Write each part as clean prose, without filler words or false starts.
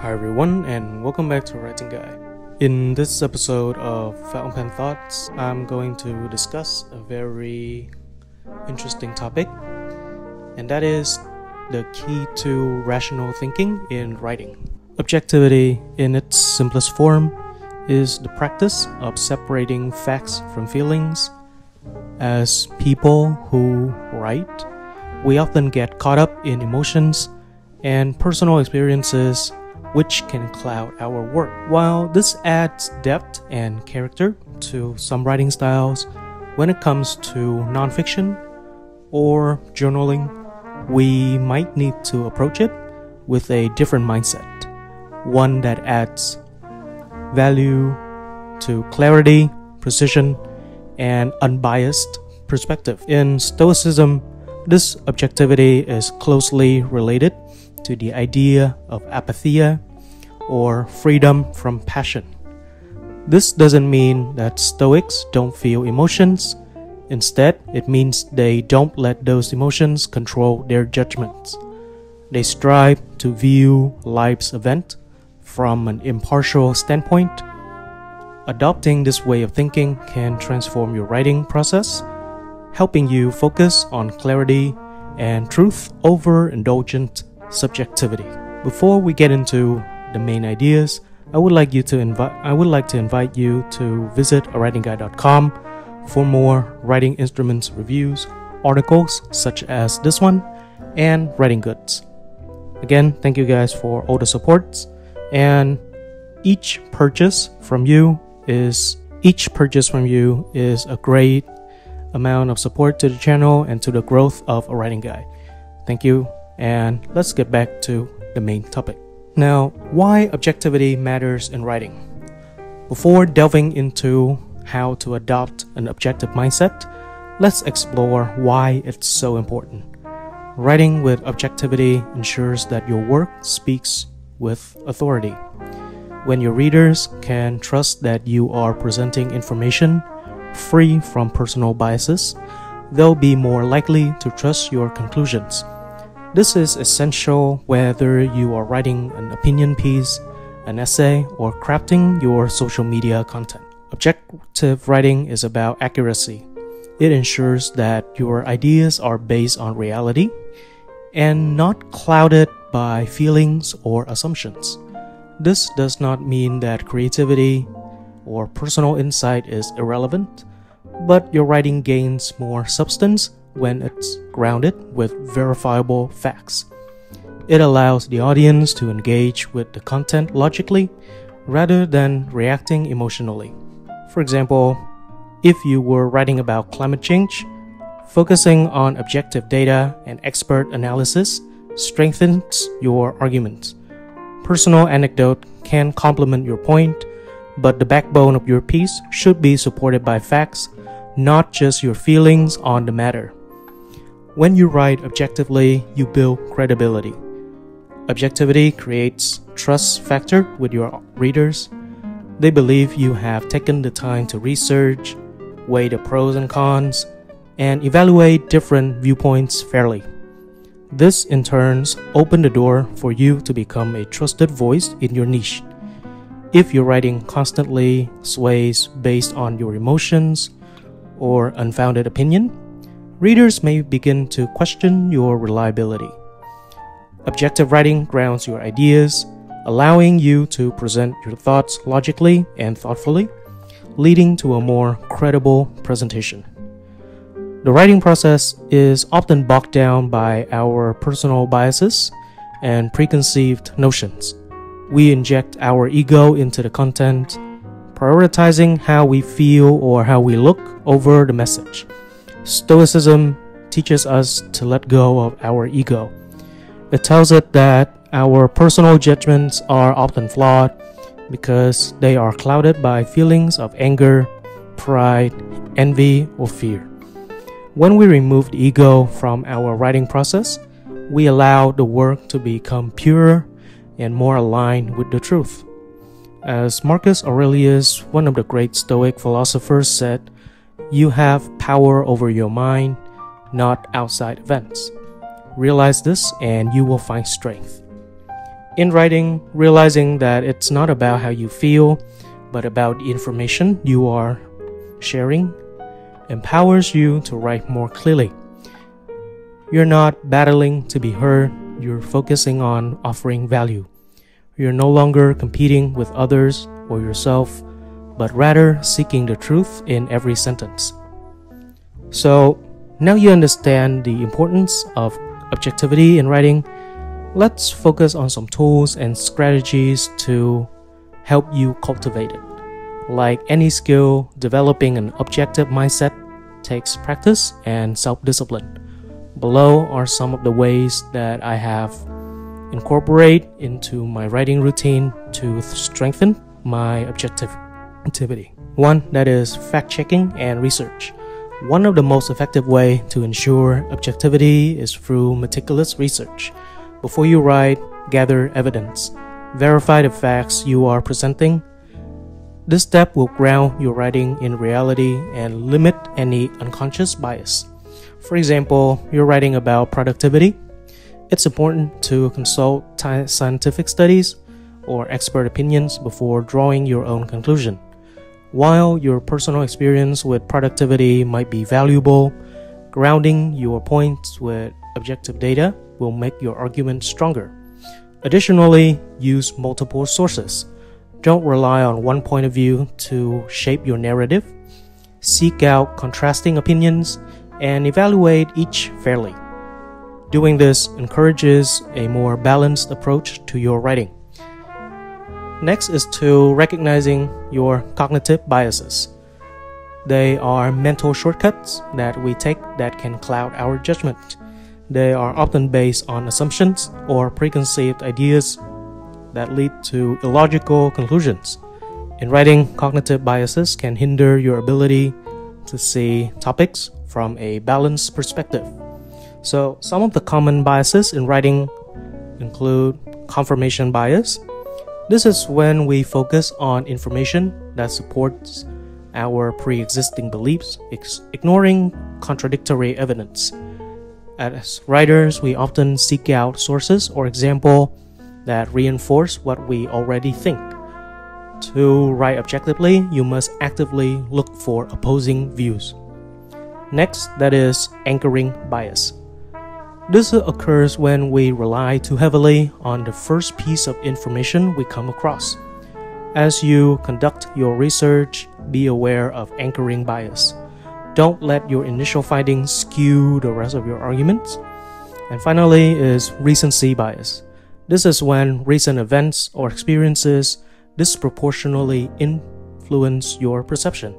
Hi everyone, and welcome back to Writing Guy. In this episode of Fountainpen Thoughts, I'm going to discuss a very interesting topic, and that is the key to rational thinking in writing. Objectivity, in its simplest form, is the practice of separating facts from feelings. As people who write, we often get caught up in emotions and personal experiences which can cloud our work. While this adds depth and character to some writing styles, when it comes to nonfiction or journaling, we might need to approach it with a different mindset, one that adds value to clarity, precision, and unbiased perspective. In Stoicism, this objectivity is closely related to the idea of apatheia, or freedom from passion. This doesn't mean that Stoics don't feel emotions. Instead, it means they don't let those emotions control their judgments. They strive to view life's event from an impartial standpoint. Adopting this way of thinking can transform your writing process, helping you focus on clarity and truth over indulgent subjectivity. Before we get into the main ideas, I would like to invite you to visit awritingguy.com for more writing instruments reviews, articles such as this one, and writing goods. Again, thank you guys for all the supports, and each purchase from you is a great amount of support to the channel and to the growth of A Writing Guy. Thank you, and let's get back to the main topic. Now, why objectivity matters in writing? Before delving into how to adopt an objective mindset, let's explore why it's so important. Writing with objectivity ensures that your work speaks with authority. When your readers can trust that you are presenting information free from personal biases, they'll be more likely to trust your conclusions. This is essential whether you are writing an opinion piece, an essay, or crafting your social media content. Objective writing is about accuracy. It ensures that your ideas are based on reality and not clouded by feelings or assumptions. This does not mean that creativity or personal insight is irrelevant, but your writing gains more substance when it's grounded with verifiable facts. It allows the audience to engage with the content logically rather than reacting emotionally. For example, if you were writing about climate change, focusing on objective data and expert analysis strengthens your argument. Personal anecdote can complement your point, but the backbone of your piece should be supported by facts, not just your feelings on the matter. When you write objectively, you build credibility. Objectivity creates trust factor with your readers. They believe you have taken the time to research, weigh the pros and cons, and evaluate different viewpoints fairly. This in turn opens the door for you to become a trusted voice in your niche. If your writing constantly sways based on your emotions or unfounded opinion, readers may begin to question your reliability. Objective writing grounds your ideas, allowing you to present your thoughts logically and thoughtfully, leading to a more credible presentation. The writing process is often bogged down by our personal biases and preconceived notions. We inject our ego into the content, prioritizing how we feel or how we look over the message. Stoicism teaches us to let go of our ego. It tells us that our personal judgments are often flawed because they are clouded by feelings of anger, pride, envy, or fear. When we remove the ego from our writing process, we allow the work to become purer and more aligned with the truth. As Marcus Aurelius, one of the great Stoic philosophers, said, "You have power over your mind, not outside events. Realize this and you will find strength." In writing, realizing that it's not about how you feel, but about the information you are sharing empowers you to write more clearly. You're not battling to be heard, you're focusing on offering value. You're no longer competing with others or yourself, but rather seeking the truth in every sentence. So, now you understand the importance of objectivity in writing. Let's focus on some tools and strategies to help you cultivate it. Like any skill, developing an objective mindset takes practice and self-discipline. Below are some of the ways that I have incorporated into my writing routine to strengthen my objectivity. One, that is fact-checking and research. One of the most effective ways to ensure objectivity is through meticulous research. Before you write, gather evidence. Verify the facts you are presenting. This step will ground your writing in reality and limit any unconscious bias. For example, you're writing about productivity. It's important to consult scientific studies or expert opinions before drawing your own conclusion. While your personal experience with productivity might be valuable, grounding your points with objective data will make your argument stronger. Additionally, use multiple sources. Don't rely on one point of view to shape your narrative. Seek out contrasting opinions and evaluate each fairly. Doing this encourages a more balanced approach to your writing. Next is to recognizing your cognitive biases. They are mental shortcuts that we take that can cloud our judgment. They are often based on assumptions or preconceived ideas that lead to illogical conclusions. In writing, cognitive biases can hinder your ability to see topics from a balanced perspective. So, some of the common biases in writing include confirmation bias. This is when we focus on information that supports our pre-existing beliefs, ignoring contradictory evidence. As writers, we often seek out sources or examples that reinforce what we already think. To write objectively, you must actively look for opposing views. Next, that is anchoring bias. This occurs when we rely too heavily on the first piece of information we come across. As you conduct your research, be aware of anchoring bias. Don't let your initial findings skew the rest of your arguments. And finally is recency bias. This is when recent events or experiences disproportionately influence your perception.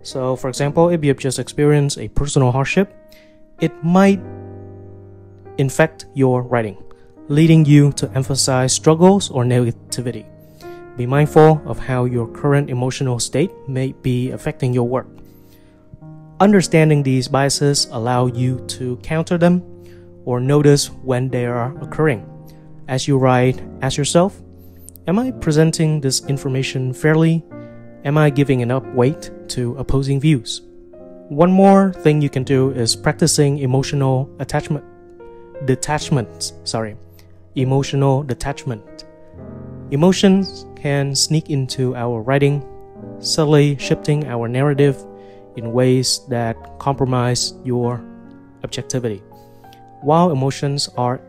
So, for example, if you've just experienced a personal hardship, it might infect your writing, leading you to emphasize struggles or negativity. Be mindful of how your current emotional state may be affecting your work. Understanding these biases allow you to counter them or notice when they are occurring. As you write, ask yourself, am I presenting this information fairly? Am I giving enough weight to opposing views? One more thing you can do is practicing emotional detachment. Emotions can sneak into our writing, subtly shifting our narrative in ways that compromise your objectivity. While emotions are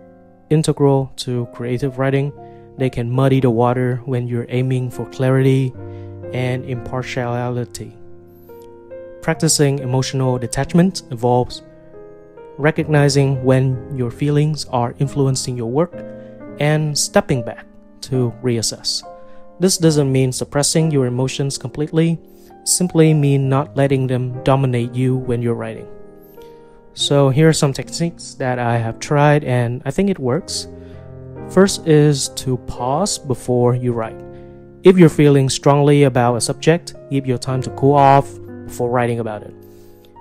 integral to creative writing, they can muddy the water when you're aiming for clarity and impartiality. Practicing emotional detachment involves recognizing when your feelings are influencing your work and stepping back to reassess. This doesn't mean suppressing your emotions completely, simply mean not letting them dominate you when you're writing. So here are some techniques that I have tried and I think it works. First is to pause before you write. If you're feeling strongly about a subject, give your time to cool off before writing about it.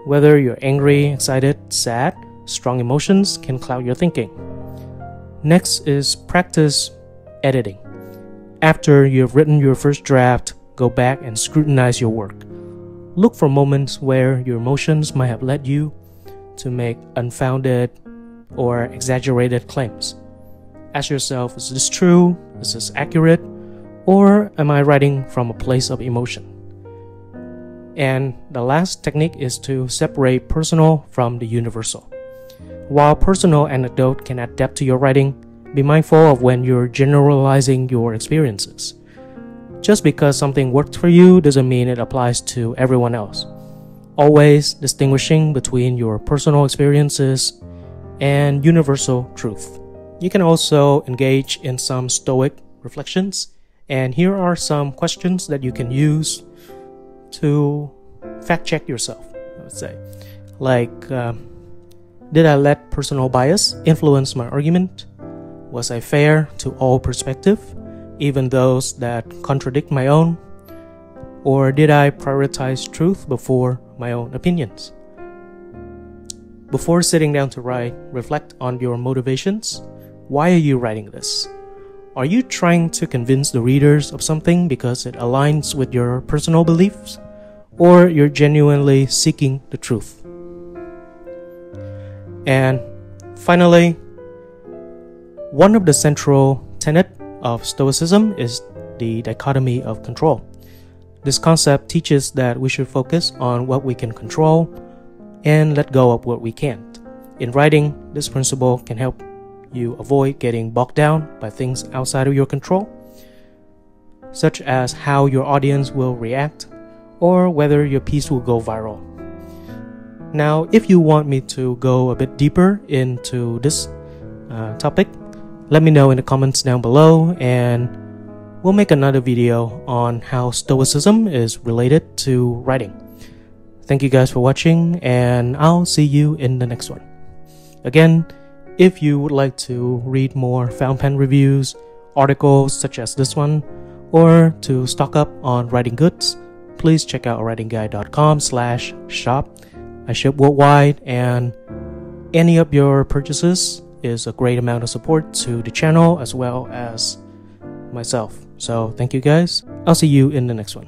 Whether you're angry, excited, sad, strong emotions can cloud your thinking. Next is practice editing. After you've written your first draft, go back and scrutinize your work. Look for moments where your emotions might have led you to make unfounded or exaggerated claims. Ask yourself, is this true? Is this accurate? Or am I writing from a place of emotion? And the last technique is to separate personal from the universal. While personal anecdote can add depth to your writing, be mindful of when you're generalizing your experiences. Just because something worked for you doesn't mean it applies to everyone else. Always distinguishing between your personal experiences and universal truth. You can also engage in some Stoic reflections, and here are some questions that you can use to fact check yourself, I would say. Like, did I let personal bias influence my argument? Was I fair to all perspective, even those that contradict my own? Or did I prioritize truth before my own opinions? Before sitting down to write, reflect on your motivations. Why are you writing this? Are you trying to convince the readers of something because it aligns with your personal beliefs? Or you're genuinely seeking the truth? And finally, one of the central tenets of Stoicism is the dichotomy of control. This concept teaches that we should focus on what we can control and let go of what we can't. In writing, this principle can help you avoid getting bogged down by things outside of your control, such as how your audience will react or whether your piece will go viral. Now, if you want me to go a bit deeper into this topic, let me know in the comments down below, and we'll make another video on how Stoicism is related to writing. Thank you guys for watching, and I'll see you in the next one. Again, if you would like to read more fountain pen reviews, articles such as this one, or to stock up on writing goods, please check out awritingguy.com/shop. I ship worldwide, and any of your purchases is a great amount of support to the channel as well as myself. So thank you guys. I'll see you in the next one.